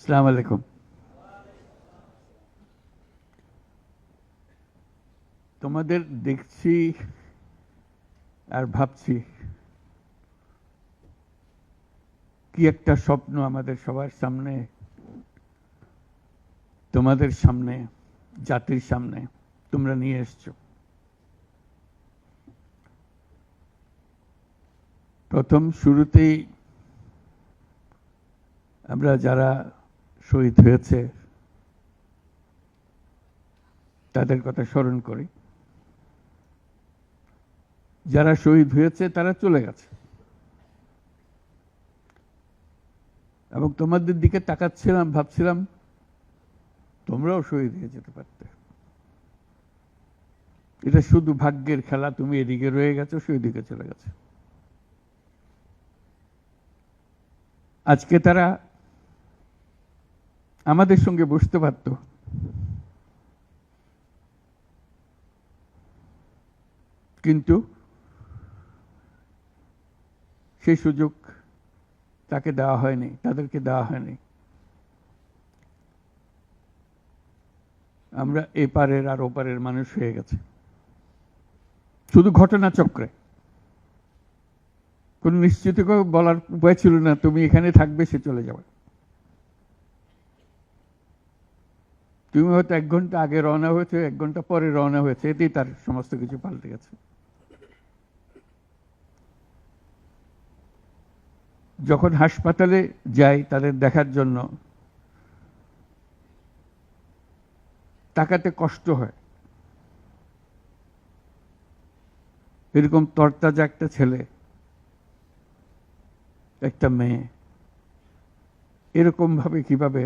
আসসালামু আলাইকুম। তোমাদের দেখছি আর ভাবছি কি একটা স্বপ্ন আমাদের সবার সামনে, তোমাদের সামনে, জাতির সামনে তোমরা নিয়ে এসছো। প্রথম শুরুতেই আমরা যারা শহীদ হয়েছে তাদের কথা স্মরণ করি। যারা শহীদ হয়েছে তারা চলে গেছে, এবং তোমাদের দিকে তাকাচ্ছিলাম, ভাবছিলাম তোমরাও শহীদ হয়ে যেতে পারতে। এটা শুধু ভাগ্যের খেলা, তুমি এদিকে রয়ে গেছো, সেই দিকে চলে গেছে। আজকে তারা আমাদের সঙ্গে বসতে পারত, কিন্তু সেই সুযোগ তাকে দেওয়া হয়নি, তাদেরকে দেওয়া হয়নি। আমরা এপারের আর ওপারের মানুষ হয়ে গেছে শুধু ঘটনাচক্রে। কোন নিশ্চিত বলার উপায় ছিল না তুমি এখানে থাকবে, সে চলে যাবে। তুমি হয়তো 1 ঘন্টা আগে রওনা হয়েছে, 1 ঘন্টা পরে রওনা হয়েছে, এতেই তার সমস্ত কিছু পাল্টে গেছে। যখন হাসপাতালে যাই তাদের দেখার জন্য, তাকাতে কষ্ট হয়। এরকম তরতাজা একটা ছেলে, একটা মেয়ে এরকম ভাবে কিভাবে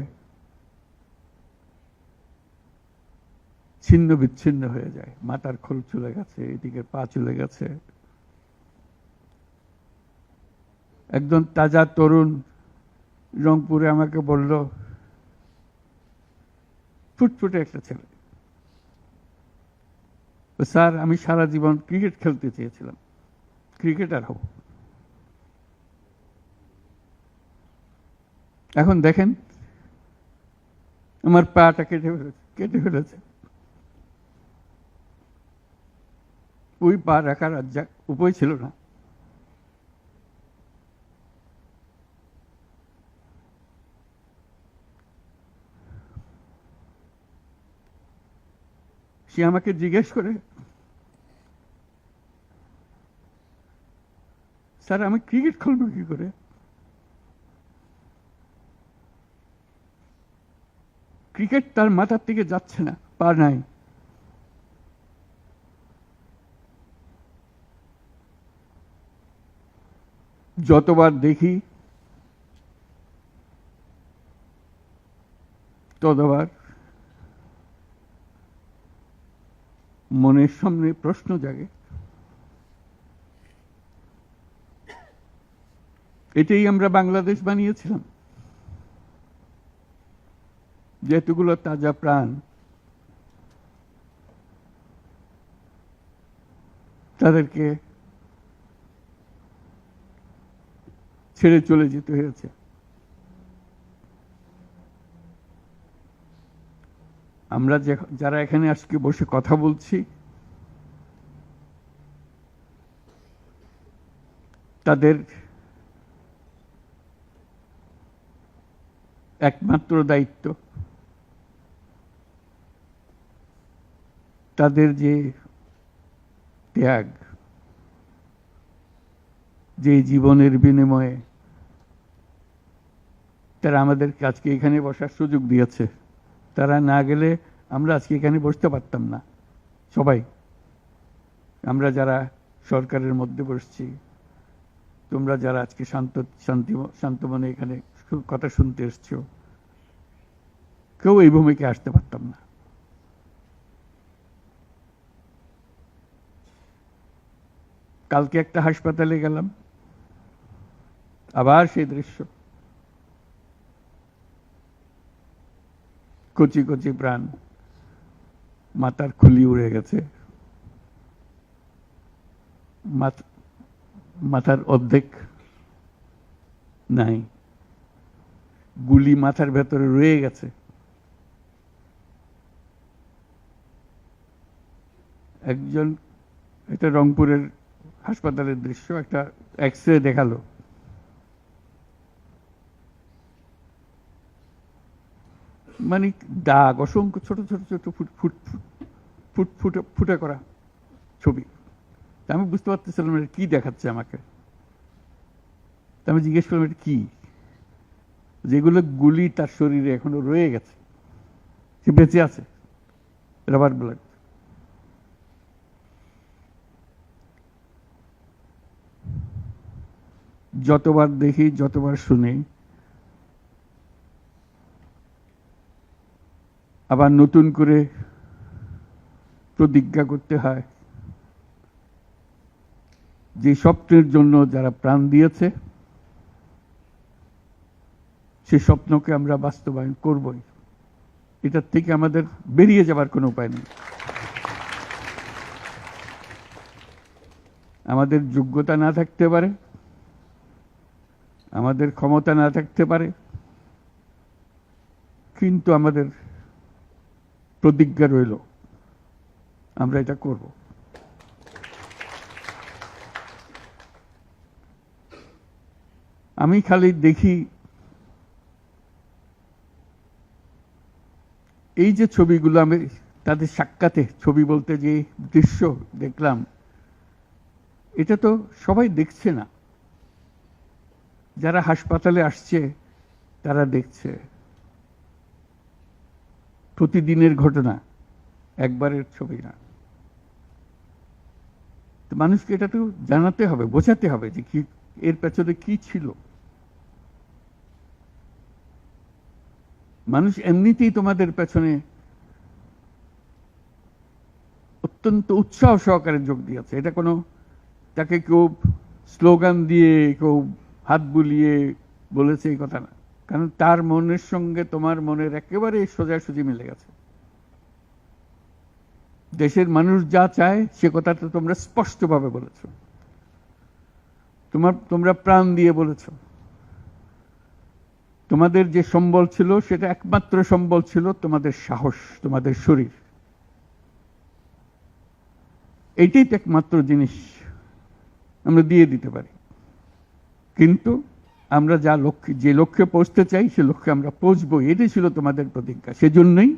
ছিন্ন বিচ্ছিন্ন হয়ে যায়। মাথার খোল চলে গেছে, এদিকে পা চলে গেছে। একজন তাজা তরুণ রংপুরে আমাকে বলল, ফুটফুটে একটা ছেলে, স্যার আমি সারা জীবন ক্রিকেট খেলতে চেয়েছিলাম, ক্রিকেটার হব। এখন দেখেন আমার পাটা কেটে ফেলেছে। ওই পা রাখার উপায় ছিল না। সে আমাকে জিজ্ঞেস করে, স্যার আমি ক্রিকেট খেলবো কি করে? ক্রিকেট তার মাথার থেকে যাচ্ছে না, পা নাই। যতবার দেখি ততবার মনের সামনে প্রশ্ন জাগে। এটাই আমরা বাংলাদেশ বানিয়েছিলাম, যেগুলো তাজা প্রাণ তাদেরকে ছেড়ে চলে যেতে হয়েছে। আমরা যারা এখানে আজকে বসে কথা বলছি, তাদের একমাত্র দায়িত্ব তাদের যে ত্যাগ, যে জীবনের বিনিময়ে তারা আমাদেরকে আজকে এখানে বসার সুযোগ দিয়েছে। তারা না গেলে আমরা আজকে এখানে বসতে পারতাম না। সবাই আমরা যারা সরকারের মধ্যে বসছি, তোমরা যারা আজকে শান্ত মনে এখানে কথা শুনতে এসছো, কেউ এই ভূমিকায় আসতে পারতাম না। কালকে একটা হাসপাতালে গেলাম, আবার সেই দৃশ্য। কচি কচি প্রাণ, মাথার খুলি উড়ে গেছে, মাথার অর্ধেক নাই। গুলি মাথার ভেতরে রয়ে গেছে। একজন, এটা রংপুরের হাসপাতালের দৃশ্য, একটা এক্স-রে দেখালো, মানে দাগ, অসংখ্য ছোট ছোট ছোট ফুটে করা ছবি। আমি বুঝতে পারতেছিলাম এটা কি দেখাচ্ছে আমাকে। আমি জিজ্ঞেস করলাম এটা কি? যেগুলো গুলি তার শরীরে এখনো রয়ে গেছে, সে বেঁচে আছে, রাবার ব্লাড। যতবার দেখি, যতবার শুনি, আবার নতুন করে প্রতিজ্ঞা করতে হয় যে স্বপ্নের জন্য যারা প্রাণ দিয়েছে সে স্বপ্নকে আমরা বাস্তবায়ন করবই। এটার থেকে আমাদের বেরিয়ে যাবার কোনো উপায় নেই। আমাদের যোগ্যতা না থাকতে পারে, আমাদের ক্ষমতা না থাকতে পারে, কিন্তু আমাদের প্রতিজ্ঞা রইল আমরা এটা করব। আমি খালি দেখি এই যে ছবিগুলো, আমি তাদের সাক্ষাতে ছবি বলতে যে দৃশ্য দেখলাম, এটা তো সবাই দেখছে না। যারা হাসপাতালে আসছে তারা দেখছে, প্রতিদিনের ঘটনা, একবারের ছবি না। তো মানুষকে এটা তো জানাতে হবে, বোঝাতে হবে যে কি এর পেছনে কি ছিল। মানুষ এমনিতেই তোমাদের পেছনে অত্যন্ত উৎসাহ সহকারে যোগ দিয়েছে। এটা কোনো তাকে কেউ স্লোগান দিয়ে, কেউ হাত বুলিয়ে বলেছে এই কথা না, কারণ তার মনের সঙ্গে তোমার মনের একেবারে সোজাসুজি মিলে গেছে। দেশের মানুষ যা চায় সে কথাটা তোমরা স্পষ্টভাবে বলেছ, তোমরা প্রাণ দিয়ে বলেছ। তোমাদের যে সম্বল ছিল সেটা একমাত্র সম্বল ছিল তোমাদের সাহস, তোমাদের শরীর। এইটাই তো একমাত্র জিনিস আমরা দিয়ে দিতে পারি। কিন্তু আমরা যে লক্ষ্যে পৌঁছতে চাই সে লক্ষ্যে আমরা পৌঁছবো, এটাই ছিল তোমাদের প্রতিজ্ঞা। সেজন্যই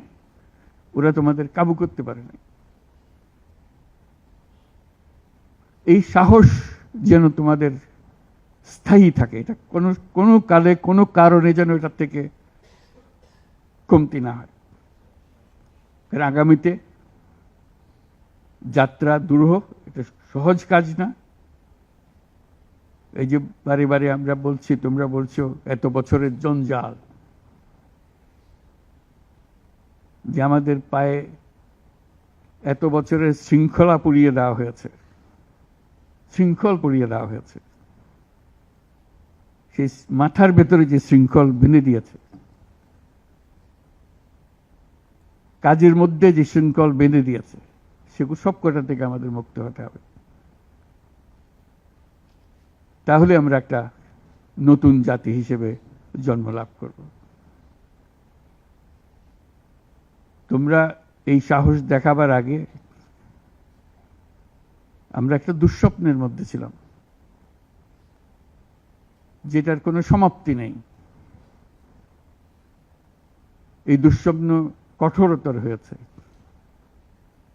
ওরা তোমাদের কাবু করতে পারে না। এই সাহস যেন তোমাদের স্থায়ী থাকে, এটা কোনো কালে কোনো কারণে যেন এটার থেকে কমতি না হয়। আগামীতে যাত্রা দুরূহ, এটা সহজ কাজ না। এই যে বারে বারে আমরা বলছি, তোমরা বলছো এত বছরের জঞ্জাল, যে আমাদের পায়ে এত বছরের শৃঙ্খলা পুড়িয়ে দেওয়া হয়েছে, শৃঙ্খল পুড়িয়ে দেওয়া হয়েছে। সেই মাথার ভেতরে যে শৃঙ্খল বেঁধে দিয়েছে, কাজের মধ্যে যে শৃঙ্খল বেঁধে দিয়েছে, সেগুলো সব কটা থেকে আমাদের মুক্ত হতে হবে। তাহলে আমরা একটা নতুন জাতি হিসেবে জন্ম লাভ করব। তোমরা এই সাহস দেখাবার আগে আমরা একটা দুঃস্বপ্নের মধ্যে ছিলাম, যেটার কোনো সমাপ্তি নেই। এই দুঃস্বপ্ন কঠোরতর হয়েছে।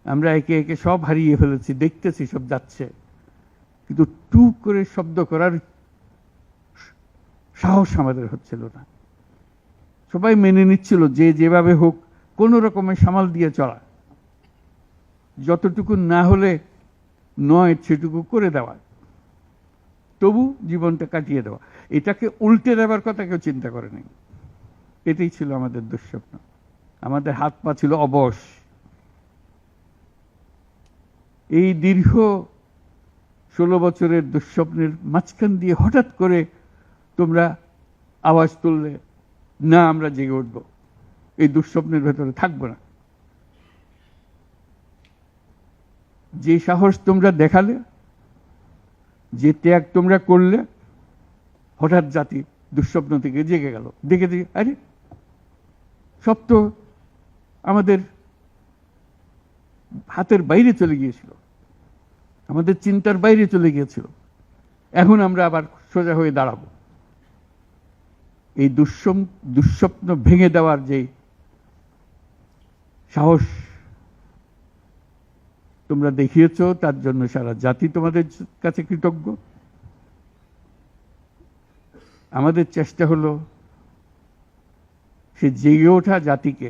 আমরা একে একে সব হারিয়ে ফেলেছি, দেখতেছি সব যাচ্ছে, কিন্তু টুক করে শব্দ করার সাহস আমাদের হচ্ছিল না। সবাই মেনে নিচ্ছিল যে যেভাবে হোক কোন রকমের সামাল দিয়ে চলা, যতটুকু না হলে নয় সেটুকু করে দেওয়া, তবু জীবনটা কাটিয়ে দেওয়া। এটাকে উল্টে দেওয়ার কথা কেউ চিন্তা করে নাই। এটাই ছিল আমাদের দুঃস্বপ্ন। আমাদের হাত পা ছিল অবশ। এই দীর্ঘ 16 বছরের দুঃস্বপ্নের মাঝখান দিয়ে হঠাৎ করে তোমরা আওয়াজ তুললে, না আমরা জেগে উঠব, এই দুঃস্বপ্নের ভেতরে থাকবো না। যে সাহস তোমরা দেখালে, যে ত্যাগ তোমরা করলে, হঠাৎ জাতি দুঃস্বপ্ন থেকে জেগে গেল, দেখে দেখে আরে সব তো আমাদের হাতের বাইরে চলে গিয়েছিল, আমাদের চিন্তার বাইরে চলে গিয়েছিল, এখন আমরা আবার সোজা হয়ে দাঁড়াবো। এই দুঃস্বপ্ন ভেঙে দেওয়ার যে সাহস তোমরা দেখিয়েছ, তার জন্য সারা জাতি তোমাদের কাছে কৃতজ্ঞ। আমাদের চেষ্টা হলো সে জেগে ওঠা জাতিকে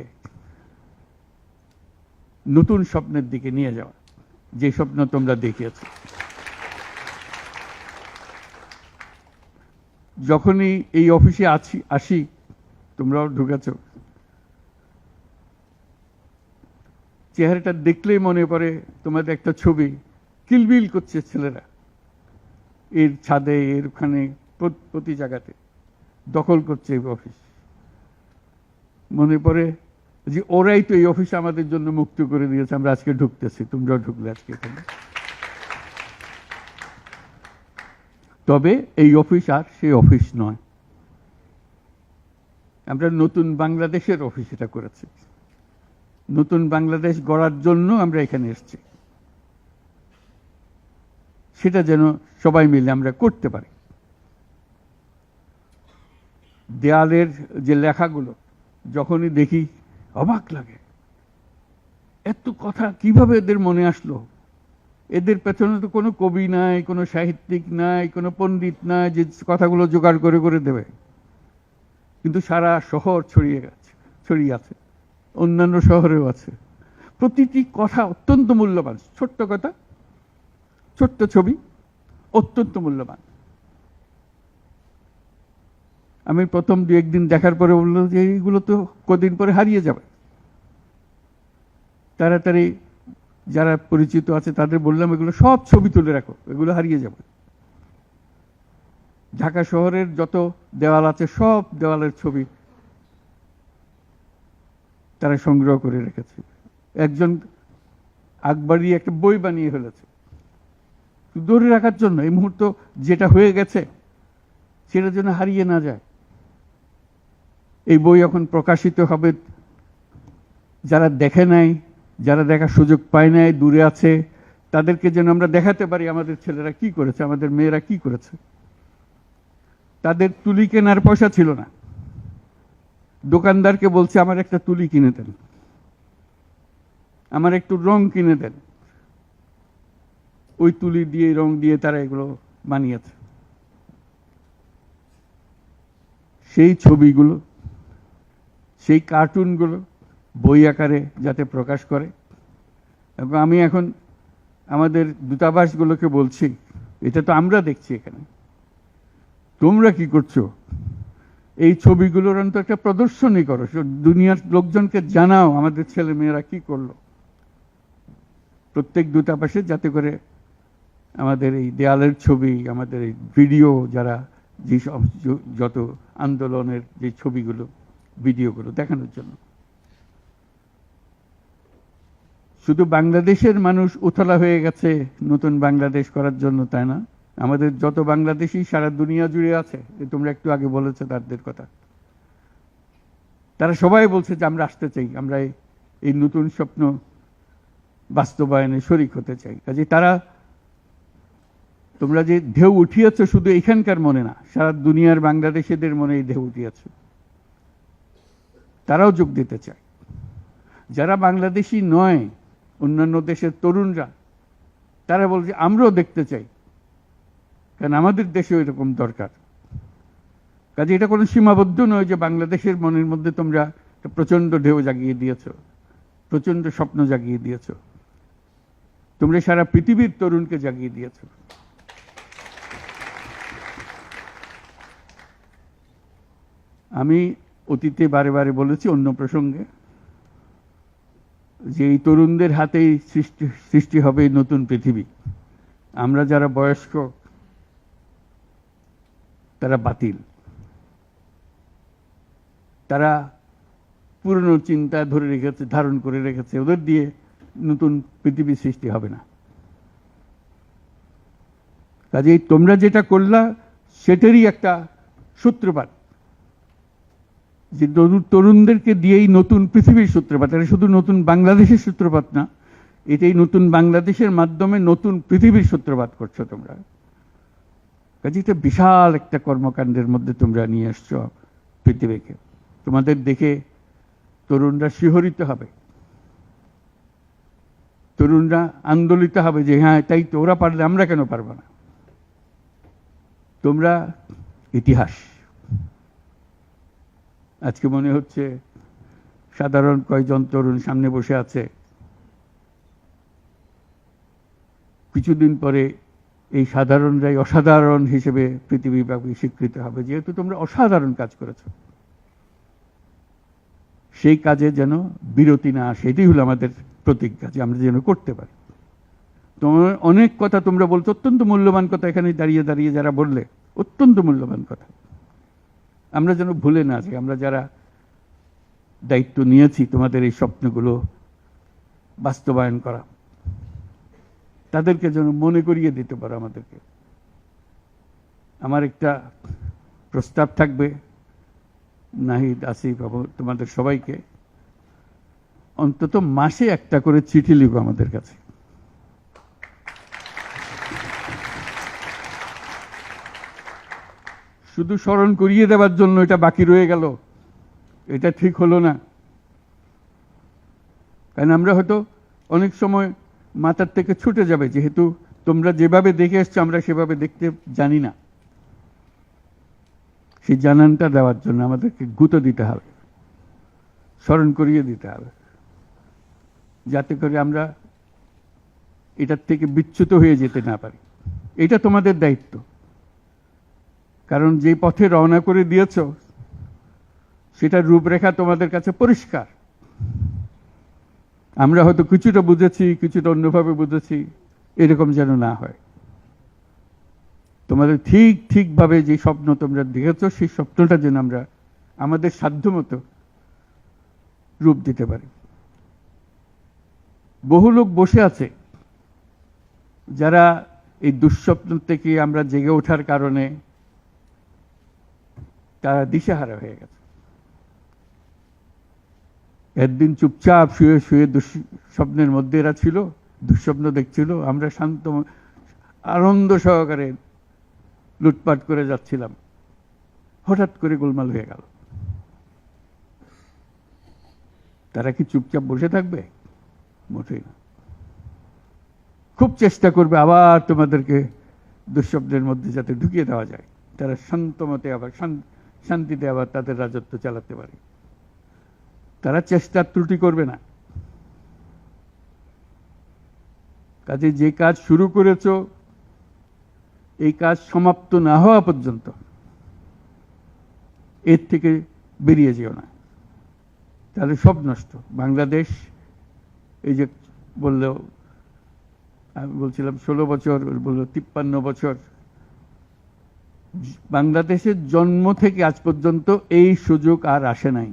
নতুন স্বপ্নের দিকে নিয়ে যাওয়া, যে স্বপ্ন তোমরা দেখিয়েছ। যখনই এই অফিসে আসি, তোমরাও ঢুকেছ, চেহারাটা দেখলেই মনে পড়ে তোমাদের একটা ছবি, কিলবিল করছে ছেলেরা এর ছাদে, এর ওখানে, প্রতি জায়গাতে দখল করছে এই অফিস। মনে পড়ে যে ওরাই তো এই অফিস আমাদের জন্য মুক্ত করে দিয়েছে, আমরা আজকে ঢুকতেছি, তোমরাও ঢুকলে আজকে এখানে। তবে এই অফিস আর সেই অফিস নয়, আমরা নতুন বাংলাদেশের অফিস এটা করেছি। নতুন বাংলাদেশ গড়ার জন্য আমরা এখানে এসেছি, সেটা যেন সবাই মিলে আমরা করতে পারি। দেয়ালের যে লেখাগুলো যখনই দেখি অবাক লাগে, এত কথা কিভাবে এদের মনে আসলো। এদের পেছনে তো কোনো কবি নাই, কোনো সাহিত্যিক নাই, কোনো পণ্ডিত নাই যে কথাগুলো জোগাড় করে করে দেবে, কিন্তু সারা শহর ছড়িয়ে আছে, অন্যান্য শহরেও আছে। প্রতিটি কথা অত্যন্ত মূল্যবান, ছোট্ট কথা, ছোট্ট ছবি, অত্যন্ত মূল্যবান। আমি প্রথম দু একদিন দেখার পরে বললো যে এইগুলো তো কদিন পরে হারিয়ে যাবে। তাড়াতাড়ি যারা পরিচিত আছে তাদের বললাম এগুলো সব ছবি তুলে রাখো, এগুলো হারিয়ে যাবে। ঢাকা শহরের যত দেওয়াল আছে সব দেওয়ালের ছবি তারা সংগ্রহ করে রেখেছে। একজন আকবরী একটা বই বানিয়ে ফেলেছে ধরে রাখার জন্য, এই মুহূর্ত যেটা হয়ে গেছে সেটার জন্য হারিয়ে না যায়। এই বই এখন প্রকাশিত হবে, যারা দেখে নাই, যারা দেখার সুযোগ পায় নাই, দূরে আছে, তাদেরকে যেন আমরা দেখাতে পারি আমাদের ছেলেরা কি করেছে, আমাদের মেয়েরা কি করেছে। তাদের তুলি কেনার পয়সা ছিল না, দোকানদারকে বলছে আমার একটা তুলি কিনে দেন, আমার একটু রং কিনে দেন। ওই তুলি দিয়ে, রং দিয়ে তারা এগুলো বানিয়েছে। সেই ছবিগুলো, সেই কার্টুনগুলো বই আকারে যাতে প্রকাশ করে। এবং আমি এখন আমাদের দূতাবাসগুলোকে বলছি, এটা তো আমরা দেখছি এখানে, তোমরা কি করছো, এই ছবিগুলোর অন্তত একটা প্রদর্শনী করো, দুনিয়ার লোকজনকে জানাও আমাদের ছেলে মেয়েরা কি করলো। প্রত্যেক দূতাবাসে যাতে করে আমাদের এই দেয়ালের ছবি, আমাদের এই ভিডিও, যারা যে যত আন্দোলনের যে ছবিগুলো, ভিডিওগুলো দেখানোর জন্য। শুধু বাংলাদেশের মানুষ উতলা হয়ে গেছে নতুন বাংলাদেশ করার জন্য তাই না, আমাদের যত বাংলাদেশী সারা দুনিয়া জুড়ে আছে, তোমরা একটু আগে বলেছো তাদের কথা, তারা সবাই বলছে যে আমরা আসতে চাই, আমরা এই নতুন স্বপ্ন বাস্তবায়নে শরিক হতে চাই। কাজে তারা, তোমরা যে ঢেউ উঠিয়েছ শুধু এখানকার মনে না, সারা দুনিয়ার বাংলাদেশিদের মনে এই ঢেউ উঠিয়েছ, তারাও যোগ দিতে চায়। যারা বাংলাদেশি নয়, অন্যান্য দেশের তরুণরা, তারা বলছে আমরাও দেখতে চাই, কারণ আমাদের দেশেও এরকম দরকার। কাজে এটা কোনো সীমাবদ্ধ নয় যে বাংলাদেশের মনের মধ্যে তোমরা প্রচন্ড ঢেউ জাগিয়ে দিয়েছ, প্রচন্ড স্বপ্ন জাগিয়ে দিয়েছ, তোমরা সারা পৃথিবীর তরুণকে জাগিয়ে দিয়েছ। আমি অতীতে বারে বারে বলেছি অন্য প্রসঙ্গে যে এই তরুণদের হাতেই সৃষ্টি হবে নতুন পৃথিবী। আমরা যারা বয়স্ক তারা বাতিল, তারা পুরনো চিন্তা ধরে রেখেছে, ধারণ করে রেখেছে, ওদের দিয়ে নতুন পৃথিবী সৃষ্টি হবে না। কাজেই তোমরা যেটা করলা সেটারই একটা সূত্রপাত, যে তরুণদেরকে দিয়েই নতুন পৃথিবীর সূত্রপাত। এটা শুধু নতুন বাংলাদেশের সূত্রপাত না, এটাই নতুন বাংলাদেশের মাধ্যমে নতুন পৃথিবীর সূত্রপাত করছো তোমরা। কাজে এটা বিশাল একটা কর্মকাণ্ডের মধ্যে তোমরা নিয়ে আসছো পৃথিবীকে। তোমাদের দেখে তরুণরা শিহরিত হবে, তরুণরা আন্দোলিত হবে যে হ্যাঁ তাই তো, ওরা পারলে আমরা কেন পারবো না। তোমরা ইতিহাস। আজকে মনে হচ্ছে সাধারণ কয়েকজন তরুণ সামনে বসে আছে, কিছুদিন পরে এই সাধারণরাই অসাধারণ হিসেবে পৃথিবীব্যাপী স্বীকৃত হবে, যেহেতু তোমরা অসাধারণ কাজ করেছ। সেই কাজে যেন বিরতি না আসে, এটাই হলো আমাদের প্রতিজ্ঞা, যে আমরা যেন করতে পারি। তোমার অনেক কথা তোমরা বলছো, অত্যন্ত মূল্যবান কথা, এখানে দাঁড়িয়ে দাঁড়িয়ে যারা বললে অত্যন্ত মূল্যবান কথা, আমরা যেন ভুলে না যাই। আমরা যারা দায়িত্ব নিয়েছি তোমাদের এই স্বপ্নগুলো বাস্তবায়ন করা, তাদেরকে যেন মনে করিয়ে দিতে পারো আমাদেরকে। আমার একটা প্রস্তাব থাকবে, নাহিদ, আসিফ, তোমাদের সবাইকে, অন্তত মাসে একটা করে চিঠি লিখো আমাদের কাছে। শুধু স্মরণ করিয়ে দেওয়ার জন্য এটা বাকি রয়ে গেল, এটা ঠিক হলো না। কারণ আমরা হয়তো অনেক সময় মাথার থেকে ছুটে যাবে, যেহেতু তোমরা যেভাবে দেখে এসছো আমরা সেভাবে দেখতে জানি না। সেই জানানটা দেওয়ার জন্য আমাদেরকে গুঁতো দিতে হবে, স্মরণ করিয়ে দিতে হবে, যাতে করে আমরা এটার থেকে বিচ্যুত হয়ে যেতে না পারি। এটা তোমাদের দায়িত্ব, কারণ যে পথে রওনা করে দিয়েছ সেটার রূপরেখা তোমাদের কাছে পরিষ্কার। আমরা হয়তো কিছুটা বুঝেছি, কিছুটা অন্যভাবে বুঝেছি, এরকম যেন না হয়। তোমাদের ঠিকভাবে যে স্বপ্ন তোমরা দেখেছ, সেই স্বপ্নটা যেন আমরা আমাদের সাধ্যমতো রূপ দিতে পারি। বহু লোক বসে আছে যারা এই দুঃস্বপ্ন থেকে আমরা জেগে ওঠার কারণে তারা দিশেহারা হয়ে গেছে। একদিন চুপচাপ শুয়ে শুয়ে দুঃস্বপ্নের মধ্যে এরা ছিল, দুঃস্বপ্ন দেখছিল, আমরা শান্ত আনন্দ সহকারে লুটপাট করে যাচ্ছিলাম, হঠাৎ করে গোলমাল হয়ে গেল। তারা কি চুপচাপ বসে থাকবে? মোটেই না। খুব চেষ্টা করবে আবার তোমাদেরকে দুঃস্বপ্নের মধ্যে যাতে ঢুকিয়ে দেওয়া যায়, তারা শান্তমতে আবার শান্তিতে আবার তাদের রাজত্ব চালাতে পারে। তারা চেষ্টার ত্রুটি করবে না। কাজে যে কাজ শুরু করেছো, এই কাজ সমাপ্ত না হওয়া পর্যন্ত এর থেকে বেরিয়ে যেও না, তাহলে সব নষ্ট। বাংলাদেশ এই যে বললো, আমি বলছিলাম 16 বছর, বললো 53 বছর। বাংলাদেশের জন্ম থেকে আজ পর্যন্ত এই সুযোগ আর আসে নাই,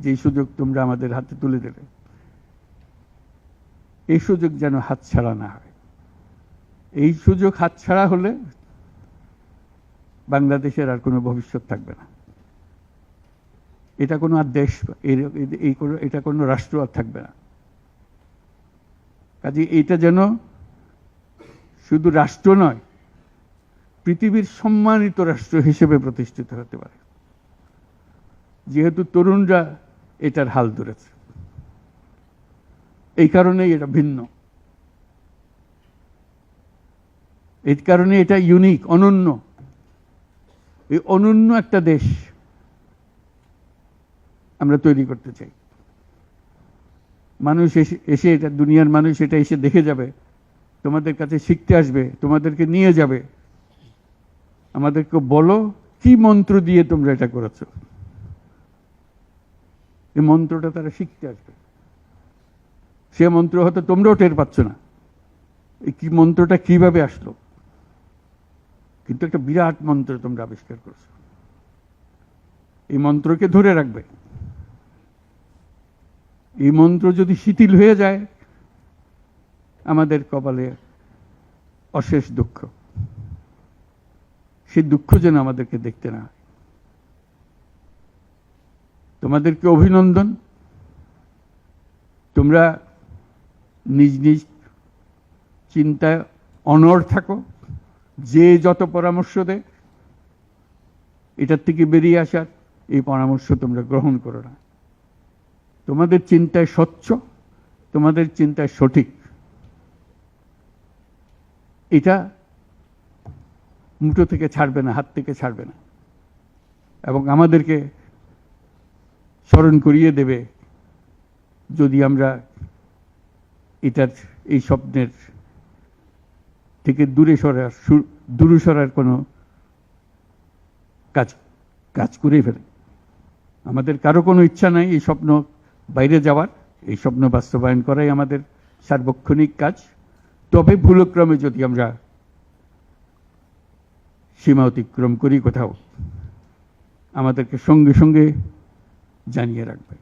যে সুযোগ তোমরা আমাদের হাতে তুলে দেবে। এই সুযোগ যেন হাতছাড়া না হয়। এই সুযোগ হাতছাড়া হলে বাংলাদেশের আর কোনো ভবিষ্যৎ থাকবে না। এটা কোনো আর দেশ, এটা কোনো রাষ্ট্র আর থাকবে না। কাজে এইটা যেন শুধু রাষ্ট্র নয়, পৃথিবীর সম্মানিত রাষ্ট্র হিসেবে প্রতিষ্ঠিত হতে পারে, যেহেতু তরুণরা এটার হাল ধরেছে। এই কারণেই এটা ভিন্ন, এই কারণে এটা ইউনিক, অনন্য। এই অনন্য একটা দেশ আমরা তৈরি করতে চাই। মানুষ এসে এটা, দুনিয়ার মানুষ এটা এসে দেখে যাবে, তোমাদের কাছে শিখতে আসবে, তোমাদেরকে নিয়ে যাবে। আমাদেরকে বলো কি মন্ত্র দিয়ে তোমরা এটা করেছো, এই মন্ত্রটা তারা শিখতে আসবে। সে মন্ত্র হয়তো তোমরাও টের পাচ্ছ না, এই কি মন্ত্রটা কিভাবে আসলো, কিন্তু একটা বিরাট মন্ত্র তোমরা আবিষ্কার করছো। এই মন্ত্রকে ধরে রাখবে। এই মন্ত্র যদি শিথিল হয়ে যায়, আমাদের কপালে অশেষ দুঃখ। সে দুঃখ যেন আমাদেরকে দেখতে না হয়। তোমাদেরকে অভিনন্দন। তোমরা নিজ নিজ চিন্তায় অনড় থাকো। যে যত পরামর্শ দেয় এটার থেকে বেরিয়ে আসার, এই পরামর্শ তোমরা গ্রহণ করো না। তোমাদের চিন্তায় স্বচ্ছ, তোমাদের চিন্তায় সঠিক, এটা মুঠো থেকে ছাড়বে না, হাত থেকে ছাড়বে না, এবং আমাদেরকে স্মরণ করিয়ে দেবে যদি আমরা এটার, এই স্বপ্নের থেকে দূরে সরার কোনো কাজ করে ফেলে। আমাদের কারো কোনো ইচ্ছা নাই এই স্বপ্ন বাইরে যাওয়ার, এই স্বপ্ন বাস্তবায়ন করাই আমাদের সার্বক্ষণিক কাজ। তবে ভুলক্রমে যদি আমরা সীমা অতিক্রম করি কোথাও, আমাদেরকে সঙ্গে সঙ্গে জানিয়ে রাখবে।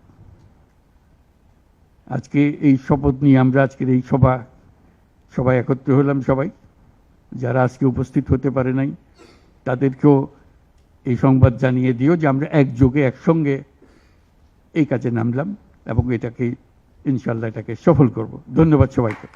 আজকে এই শপথ নিয়ে আমরা আজকের এই সবাই একত্র হলাম। সবাই যারা আজকে উপস্থিত হতে পারে নাই তাদেরকেও এই সংবাদ জানিয়ে দিও যে আমরা একযোগে একসঙ্গে এই কাজে নামলাম এবং এটাকে ইনশাল্লাহ এটাকে সফল করব। ধন্যবাদ সবাইকে।